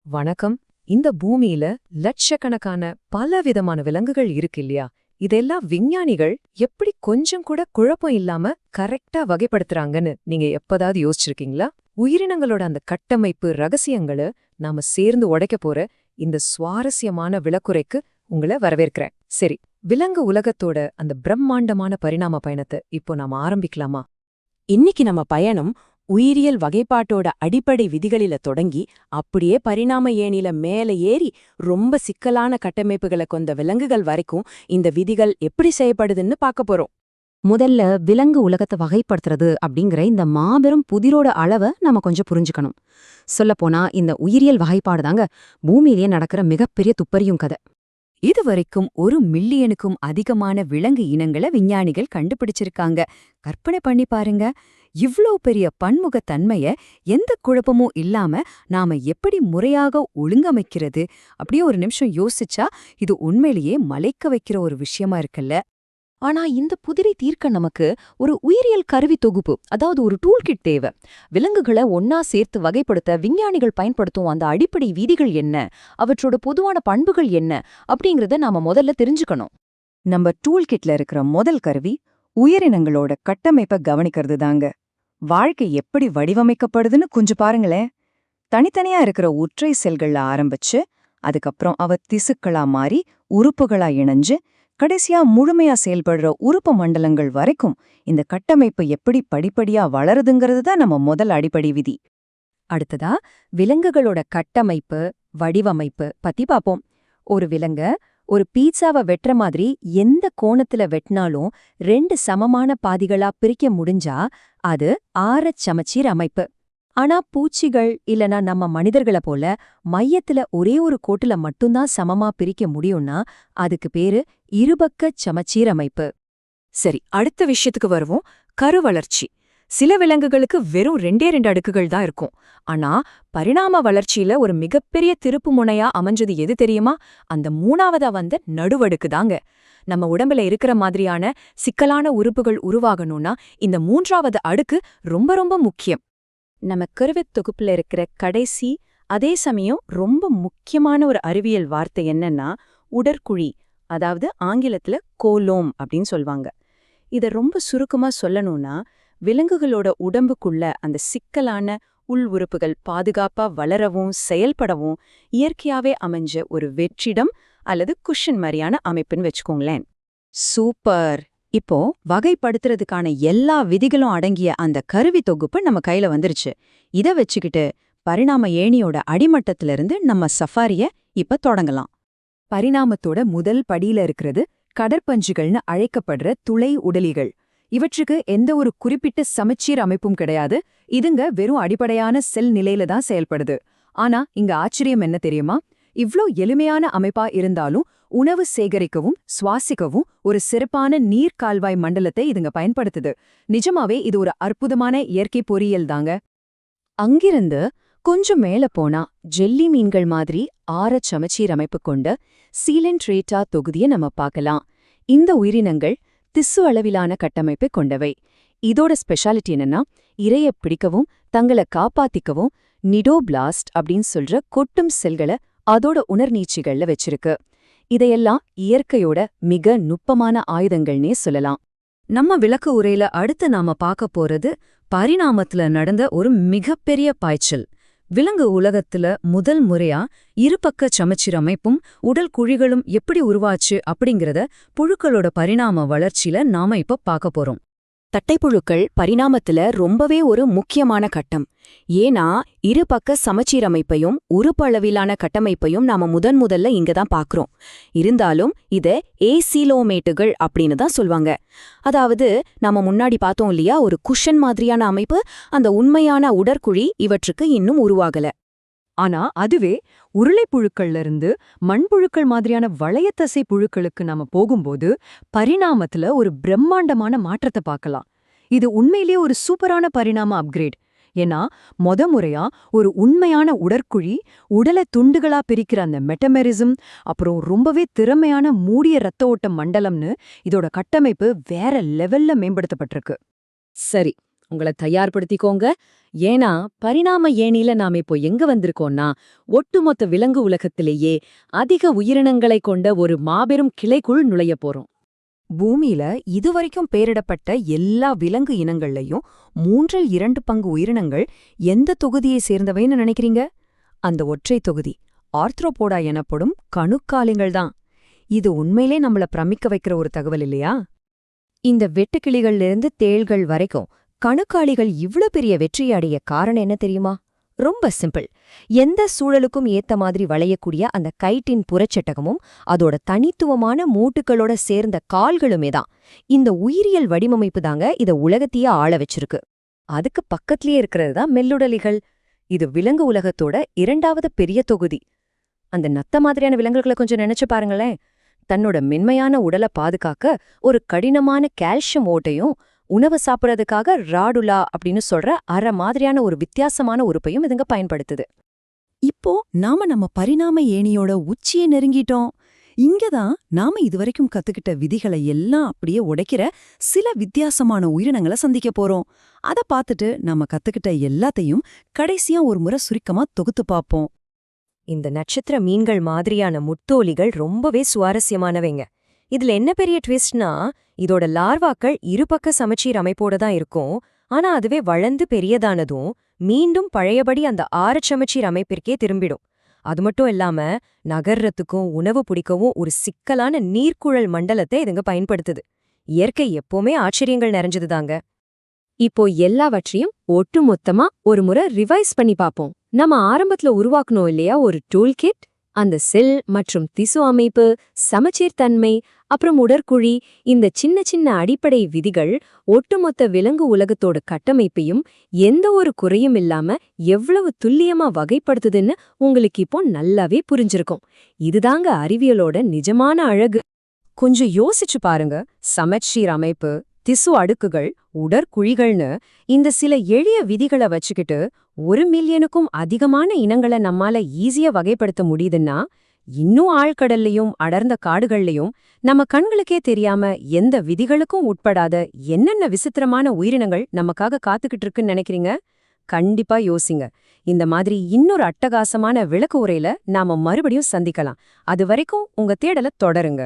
வணக்கம். இந்த பூமியில லட்சக்கணக்கான பலவிதமான விலங்குகள் இருக்கு இல்லையா? இதெல்லாம் விஞ்ஞானிகள் எப்படி கொஞ்சம் கூட குழப்பம் இல்லாம கரெக்டா வகைப்படுத்துறாங்கன்னு நீங்க எப்பதாவது யோசிச்சிருக்கீங்களா? உயிரினங்களோட அந்த கட்டமைப்பு ரகசியங்களை நாம சேர்ந்து உடைக்க போற இந்த சுவாரஸ்யமான விளக்குரைக்கு உங்களை வரவேற்கிறேன். சரி, விலங்கு உலகத்தோட அந்த பிரம்மாண்டமான பரிணாம பயணத்தை இப்போ நாம ஆரம்பிக்கலாமா? இன்னைக்கு நம்ம பயணம் உயிரியல் வகைப்பாட்டோட அடிப்படை விதிகளில தொடங்கி அப்படியே பரிணாம ஏணில மேல ஏறி ரொம்ப சிக்கலான கட்டமைப்புகளை கொண்ட விலங்குகள் வரைக்கும் இந்த விதிகள் எப்படி செய்யப்படுதுன்னு பார்க்க போறோம். முதல்ல விலங்கு உலகத்தை வகைப்படுத்துறது அப்படிங்கிற இந்த மாபெரும் புதிரோட அளவை நம்ம கொஞ்சம் புரிஞ்சுக்கணும். சொல்லப்போனா இந்த உயிரியல் வகைப்பாடு தாங்க பூமியிலேயே நடக்கிற மிகப்பெரிய துப்பறியும் கதை. இதுவரைக்கும் 1 மில்லியனுக்கும் அதிகமான விலங்கு இனங்களை விஞ்ஞானிகள் கண்டுபிடிச்சிருக்காங்க. கற்பனை பண்ணி பாருங்க, இவ்ளோ பெரிய பன்முகத்தன்மைய எந்த குழப்பமும் இல்லாம நாம எப்படி முறையாக ஒழுங்கமைக்கிறது? அப்படியே ஒரு நிமிஷம் யோசிச்சா இது உண்மையிலேயே மலைக்க வைக்கிற ஒரு விஷயமா இருக்குல்ல. ஆனா இந்த புதிரை தீர்க்க நமக்கு ஒரு உயிரியல் கருவி தொகுப்பு, அதாவது ஒரு டூல்கிட் தேவை. விலங்குகளை ஒன்னா சேர்த்து வகைப்படுத்த விஞ்ஞானிகள் பயன்படுத்தும் அந்த அடிப்படை விதிகள் என்ன, அவற்றோட பொதுவான பண்புகள் என்ன அப்படிங்கறத நாம முதல்ல தெரிஞ்சுக்கணும். நம்ம டூல்கிட்ல இருக்கிற முதல் கருவி உயிரினங்களோட கட்டமைப்பை கவனிக்கிறது தாங்க. வாழ்க்கை எப்படி வடிவமைக்கப்படுதுன்னு கொஞ்சம் பாருங்களேன். தனித்தனியா இருக்கிற ஒற்றை செல்கள்ல ஆரம்பிச்சு அதுக்கப்புறம் அவ திசுக்களா மாறி உறுப்புகளா இணைஞ்சு கடைசியா முழுமையா செயல்படுற உறுப்பு மண்டலங்கள் வரைக்கும் இந்த கட்டமைப்பு எப்படி படிப்படியா வளருதுங்கிறது தான் நம்ம முதல் அடிப்படை விதி. அடுத்ததா விலங்குகளோட கட்டமைப்பு வடிவமைப்பு பத்தி பாப்போம். ஒரு விலங்க ஒரு பீட்சாவை வெட்டுற மாதிரி எந்த கோணத்துல வெட்டினாலும் 2 சமமான பாதிகளா பிரிக்க முடிஞ்சா அது ஆரச் சமச்சீர் அமைப்பு. ஆனா பூச்சிகள் இல்லனா நம்ம மனிதர்களை போல மையத்துல ஒரே ஒரு கோட்டுல மட்டும்தான் சமமா பிரிக்க முடியும்னா அதுக்கு பேரு இருபக்கச் சமச்சீர் அமைப்பு. சரி, அடுத்த விஷயத்துக்கு வருவோம். கருவளர்ச்சி. சில விலங்குகளுக்கு வெறும் 2 அடுக்குகள் தான் இருக்கும். ஆனா பரிணாம வளர்ச்சியில ஒரு மிகப்பெரிய திருப்பு முனையா அமைஞ்சது எது தெரியுமா? அந்த 3ஆவதா வந்த நடுவடுக்கு தாங்க. நம்ம உடம்புல இருக்கிற மாதிரியான சிக்கலான உறுப்புகள் உருவாகணும்னா இந்த 3ஆவது அடுக்கு ரொம்ப ரொம்ப முக்கியம். நம்ம கருவித் தொகுப்புல இருக்கிற கடைசி, அதே சமயம் ரொம்ப முக்கியமான ஒரு அறிவியல் வார்த்தை என்னன்னா உடற்குழி, அதாவது ஆங்கிலத்துல கோலோம் அப்படின்னு சொல்வாங்க. இத ரொம்ப சுருக்கமா சொல்லணும்னா விலங்குகளோட உடம்புக்குள்ள அந்த சிக்கலான உள் உறுப்புகள் பாதுகாப்பா வளரவும் செயல்படவும் இயற்கையாவே அமைஞ்ச ஒரு வெற்றிடம் அல்லது குஷன் மாதிரியான அமைப்புன்னு வச்சுக்கோங்களேன். சூப்பர்! இப்போ வகைப்படுத்துறதுக்கான எல்லா விதிகளும் அடங்கிய அந்த கருவி தொகுப்பு நம்ம கையில வந்துருச்சு. இத வச்சுக்கிட்டு பரிணாம ஏணியோட அடிமட்டத்திலிருந்து நம்ம சஃபாரிய இப்ப தொடங்கலாம். பரிணாமத்தோட முதல் படியில இருக்கிறது கடற்பஞ்சுகள்னு அழைக்கப்படுற துளை உடலிகள். இவற்றுக்கு எந்த ஒரு குறிப்பிட்ட சமச்சீர் அமைப்பும் கிடையாது. இதுங்க வெறும் அடிப்படையான செல் நிலையில தான் செயல்படுது. ஆனா இங்க ஆச்சரியம் என்ன தெரியுமா? இவ்ளோ எளிமையான அமைப்பா இருந்தாலும் உணவு சேகரிக்கவும் சுவாசிக்கவும் ஒரு சிறப்பான நீர்க்கால்வாய் மண்டலத்தை இதுங்க பயன்படுத்துது. நிஜமாவே இது ஒரு அற்புதமான இயற்கை பொறியியல் தாங்க. அங்கிருந்து கொஞ்சம் மேல போனா ஜெல்லி மீன்கள் மாதிரி ஆரச் சமச்சீர் அமைப்பு கொண்ட சீலன்ட்ரேட்டா தொகுதியை நம்ம பார்க்கலாம். இந்த உயிரினங்கள் திசு அளவிலான கட்டமைப்பை கொண்டவை. இதோட ஸ்பெஷாலிட்டி என்னன்னா இரையை பிடிக்கவும் தங்களை காப்பாத்திக்கவும் நிடோபிளாஸ்ட் அப்படின்னு சொல்ற கொட்டும் செல்களை அதோட உணர்நீச்சிகள்ல வச்சிருக்கு. இதையெல்லாம் இயற்கையோட மிக நுட்பமான ஆயுதங்கள்னே சொல்லலாம். நம்ம விளக்கு உரையில அடுத்து நாம பார்க்க போறது பரிணாமத்துல நடந்த ஒரு மிகப்பெரிய பாய்ச்சல். விலங்கு உலகத்துல முதல் முறையா இருபக்க சமச்சீர் அமைப்பும் உடல் குழிகளும் எப்படி உருவாச்சு அப்படிங்கறத புழுக்களோட பரிணாம வளர்ச்சியில நாம இப்ப பார்க்க போறோம். தட்டைப்புழுக்கள் பரிணாமத்துல ரொம்பவே ஒரு முக்கியமான கட்டம். ஏன்னா இருபக்க சமச்சீரமைப்பையும் உறுப்பளவிலான கட்டமைப்பையும் நாம முதல்ல இங்கதான் பாக்குறோம். இருந்தாலும் இத ஏசீலோமேட்டுகள் அப்படின்னு தான் சொல்வாங்க. அதாவது நாம முன்னாடி பார்த்தோம் இல்லையா, ஒரு குஷன் மாதிரியான அமைப்பு, அந்த உண்மையான உடற்குழி இவற்றுக்கு இன்னும் உருவாகல. ஆனா அதுவே உருளைப்புழுக்கள்ல இருந்து மண்புழுக்கள் மாதிரியான வளையத்தசை புழுக்களுக்கு நாம போகும்போது பரிணாமத்துல ஒரு பிரம்மாண்டமான மாற்றத்தை பார்க்கலாம். இது உண்மையிலேயே ஒரு சூப்பரான பரிணாம அப்கிரேட். ஏன்னா முறையா ஒரு உண்மையான உடற்குழி, உடலை துண்டுகளா பிரிக்கிற அந்த மெட்டமெரிசம், அப்புறம் ரொம்பவே திறமையான மூடிய இரத்த ஓட்ட மண்டலம்னு இதோட கட்டமைப்பு வேற லெவல்ல மேம்படுத்தப்பட்டிருக்கு. சரி, உங்களை தயார்படுத்திக்கோங்க. ஏன்னா பரிணாம ஏணியில நாம இப்போ எங்க வந்திருக்கோம்னா ஒட்டுமொத்த விலங்கு உலகத்திலேயே அதிக உயிரினங்களை கொண்ட ஒரு மாபெரும் கிளைக்குள் நுழையப் போறோம். பூமியில இதுவரைக்கும் பேரிடப்பட்ட எல்லா விலங்கு இனங்கள்லயும் 2/3 பங்கு உயிரினங்கள் எந்த தொகுதியை சேர்ந்தவைன்னு நினைக்கிறீங்க? அந்த ஒற்றை தொகுதி ஆர்த்ரோபோடா எனப்படும் கணுக்காலிகள் தான். இது உண்மையிலே நம்மள பிரமிக்க வைக்கிற ஒரு தகவல் இல்லையா? இந்த வெட்டுக்கிளிகள்ல இருந்து தேள்கள் வரைக்கும் கணுக்காலிகள் இவ்ளோ பெரிய வெற்றியை அடைய காரணம் என்ன தெரியுமா? ரொம்ப சிம்பிள். எந்த சூழலுக்கும் ஏத்த மாதிரி வளையக்கூடிய அந்த கைட்டின் புறச்சட்டகமும் அதோட தனித்துவமான மூட்டுகளோட சேர்ந்த கால்களுமே தான். இந்த உயிரியல் வடிவமைப்பு தாங்க இத உலகத்தையே ஆள வச்சிருக்கு. அதுக்கு பக்கத்திலேயே இருக்கிறது தான் மெல்லுடலிகள். இது விலங்கு உலகத்தோட 2வது பெரிய தொகுதி. அந்த நத்த மாதிரியான விலங்குகளை கொஞ்சம் நினைச்சு பாருங்களேன். தன்னோட மென்மையான உடலை பாதுகாக்க ஒரு கடினமான கால்சியம் ஓட்டையும், உணவு சாப்பிட்றதுக்காக ராடுலா அப்படின்னு சொல்ற அரை மாதிரியான ஒரு வித்தியாசமான உறுப்பையும் இதுங்க பயன்படுத்துது. இப்போ நம்ம பரிணாம ஏணியோட உச்சியை நெருங்கிட்டோம். இங்கதான் நாம இதுவரைக்கும் கத்துக்கிட்ட விதிகளை எல்லாம் அப்படியே உடைக்கிற சில வித்தியாசமான உயிரினங்களை சந்திக்க போறோம். அத பார்த்துட்டு நாம கத்துக்கிட்ட எல்லாத்தையும் கடைசியா ஒரு முறை சுருக்கமா தொகுத்து பார்ப்போம். இந்த நட்சத்திர மீன்கள் மாதிரியான முத்தோலிகள் ரொம்பவே சுவாரஸ்யமானவைங்க. இதுல என்ன பெரிய ட்விஸ்ட்னா, இதோட லார்வாக்கள் இருபக்க சமச்சீர் அமைப்போட தான் இருக்கும். ஆனா அதுவே வளர்ந்து பெரியதானதும் மீண்டும் பழையபடி அந்த ஆரச்சமச்சீர் அமைப்பிற்கே திரும்பிடும். அது மட்டும் இல்லாம நகர்றதுக்கும் உணவு பிடிக்கவும் ஒரு சிக்கலான நீர்க்குழல் மண்டலத்தை இதுங்க பயன்படுத்துது. இயற்கை எப்பவுமே ஆச்சரியங்கள் நிறைஞ்சதுதாங்க. இப்போ எல்லாவற்றையும் ஒட்டுமொத்தமா ஒரு முறை ரிவைஸ் பண்ணி பாப்போம். நம்ம ஆரம்பத்துல உருவாக்கணும் இல்லையா ஒரு டூல் கிட்? அந்த செல் மற்றும் திசு அமைப்பு, சமச்சீர்தன்மை, அப்புறம் உடற்குழி, இந்த சின்ன சின்ன அடிப்படை விதிகள் ஒட்டுமொத்த விலங்கு உலகத்தோட கட்டமைப்பையும் எந்த ஒரு குறையும் இல்லாம எவ்வளவு துல்லியமா வகைப்படுத்துதுன்னு உங்களுக்கு இப்போ நல்லாவே புரிஞ்சிருக்கும். இதுதாங்க அறிவியலோட நிஜமான அழகு. கொஞ்சம் யோசிச்சு பாருங்க. சமச்சீர் அமைப்பு, திசு அடுக்குகள், உடற்குழிகள்னு இந்த சில எளிய விதிகளை வச்சுக்கிட்டு 1 மில்லியனுக்கும் அதிகமான இனங்களை நம்மால ஈஸியா வகைப்படுத்த முடியுதுன்னா, இன்னும் ஆழ்கடல்லையும் அடர்ந்த காடுகள்லையும் நம்ம கண்களுக்கே தெரியாம எந்த விதிகளுக்கும் உட்படாத என்னென்ன விசித்திரமான உயிரினங்கள் நமக்காக காத்துக்கிட்டு இருக்குன்னு நினைக்கிறீங்க? கண்டிப்பா யோசிங்க. இந்த மாதிரி இன்னொரு அட்டகாசமான விளக்க உரையில நாம மறுபடியும் சந்திக்கலாம். அது வரைக்கும் உங்க தேடலை தொடருங்க.